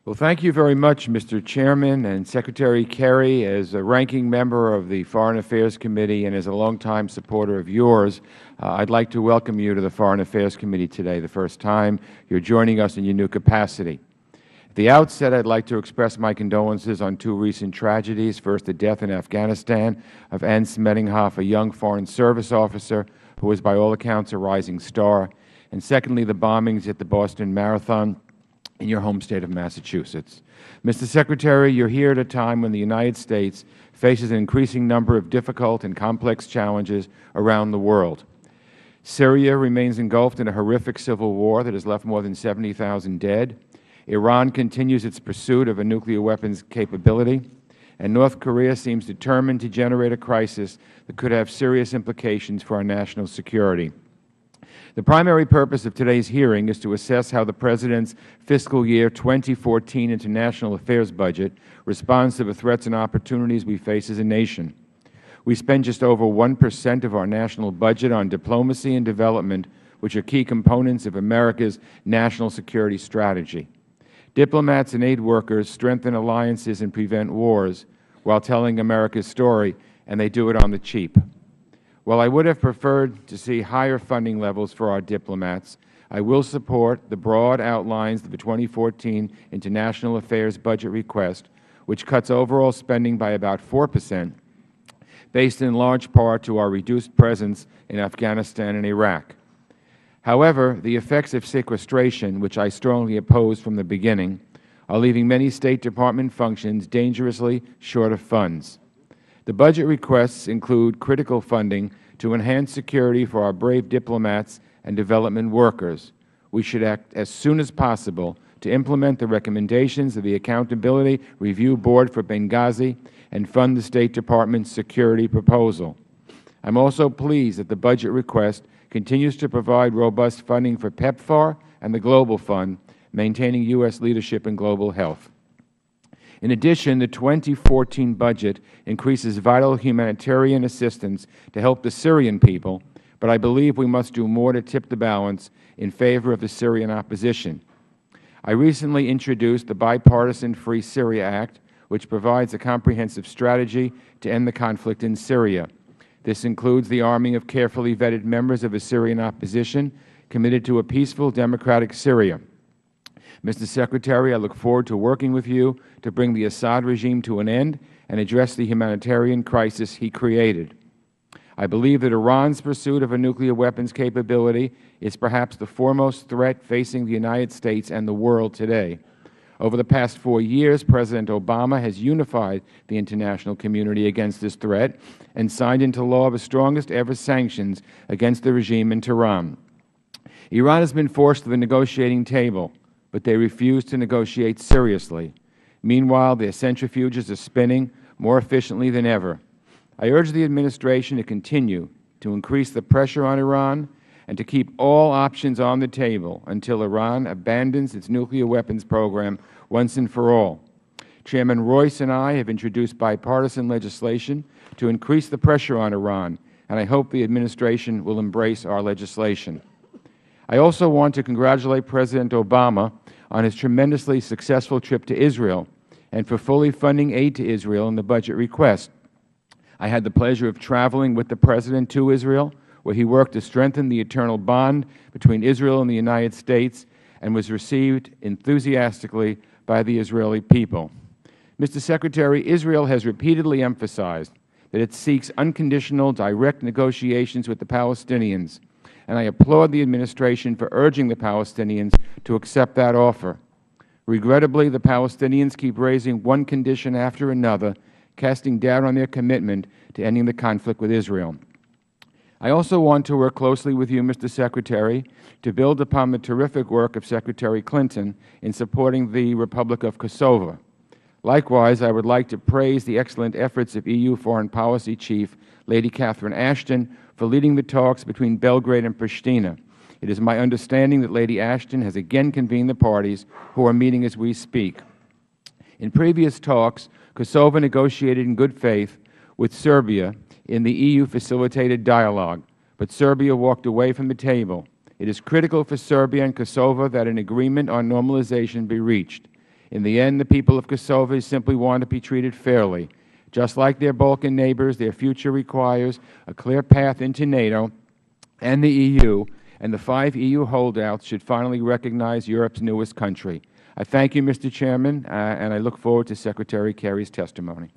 Well, thank you very much, Mr. Chairman, and Secretary Kerry. As a ranking member of the Foreign Affairs Committee and as a longtime supporter of yours, I'd like to welcome you to the Foreign Affairs Committee today, the first time you're joining us in your new capacity. At the outset, I'd like to express my condolences on two recent tragedies. First, the death in Afghanistan of Ann Smettinghoff, a young Foreign Service officer who was by all accounts a rising star. And secondly, the bombings at the Boston Marathon in your home state of Massachusetts. Mr. Secretary, you're here at a time when the United States faces an increasing number of difficult and complex challenges around the world. Syria remains engulfed in a horrific civil war that has left more than 70,000 dead. Iran continues its pursuit of a nuclear weapons capability. And North Korea seems determined to generate a crisis that could have serious implications for our national security. The primary purpose of today's hearing is to assess how the President's fiscal year 2014 international affairs budget responds to the threats and opportunities we face as a nation. We spend just over 1% of our national budget on diplomacy and development, which are key components of America's national security strategy. Diplomats and aid workers strengthen alliances and prevent wars while telling America's story, and they do it on the cheap. While I would have preferred to see higher funding levels for our diplomats, I will support the broad outlines of the 2014 International Affairs Budget request, which cuts overall spending by about 4%, based in large part to our reduced presence in Afghanistan and Iraq. However, the effects of sequestration, which I strongly opposed from the beginning, are leaving many State Department functions dangerously short of funds. The budget requests include critical funding to enhance security for our brave diplomats and development workers. We should act as soon as possible to implement the recommendations of the Accountability Review Board for Benghazi and fund the State Department's security proposal. I am also pleased that the budget request continues to provide robust funding for PEPFAR and the Global Fund, maintaining U.S. leadership in global health. In addition, the 2014 budget increases vital humanitarian assistance to help the Syrian people, but I believe we must do more to tip the balance in favor of the Syrian opposition. I recently introduced the bipartisan Free Syria Act, which provides a comprehensive strategy to end the conflict in Syria. This includes the arming of carefully vetted members of the Syrian opposition committed to a peaceful, democratic Syria. Mr. Secretary, I look forward to working with you to bring the Assad regime to an end and address the humanitarian crisis he created. I believe that Iran's pursuit of a nuclear weapons capability is perhaps the foremost threat facing the United States and the world today. Over the past 4 years, President Obama has unified the international community against this threat and signed into law the strongest ever sanctions against the regime in Tehran. Iran has been forced to the negotiating table, but they refuse to negotiate seriously. Meanwhile, their centrifuges are spinning more efficiently than ever. I urge the Administration to continue to increase the pressure on Iran and to keep all options on the table until Iran abandons its nuclear weapons program once and for all. Chairman Royce and I have introduced bipartisan legislation to increase the pressure on Iran, and I hope the Administration will embrace our legislation. I also want to congratulate President Obama on his tremendously successful trip to Israel and for fully funding aid to Israel in the budget request. I had the pleasure of traveling with the President to Israel, where he worked to strengthen the eternal bond between Israel and the United States and was received enthusiastically by the Israeli people. Mr. Secretary, Israel has repeatedly emphasized that it seeks unconditional, direct negotiations with the Palestinians, and I applaud the Administration for urging the Palestinians to accept that offer. Regrettably, the Palestinians keep raising one condition after another, casting doubt on their commitment to ending the conflict with Israel. I also want to work closely with you, Mr. Secretary, to build upon the terrific work of Secretary Clinton in supporting the Republic of Kosovo. Likewise, I would like to praise the excellent efforts of EU Foreign Policy Chief Lady Catherine Ashton for leading the talks between Belgrade and Pristina. It is my understanding that Lady Ashton has again convened the parties, who are meeting as we speak. In previous talks, Kosovo negotiated in good faith with Serbia in the EU-facilitated dialogue, but Serbia walked away from the table. It is critical for Serbia and Kosovo that an agreement on normalization be reached. In the end, the people of Kosovo simply want to be treated fairly. Just like their Balkan neighbors, their future requires a clear path into NATO and the EU, and the 5 EU holdouts should finally recognize Europe's newest country. I thank you, Mr. Chairman, and I look forward to Secretary Kerry's testimony.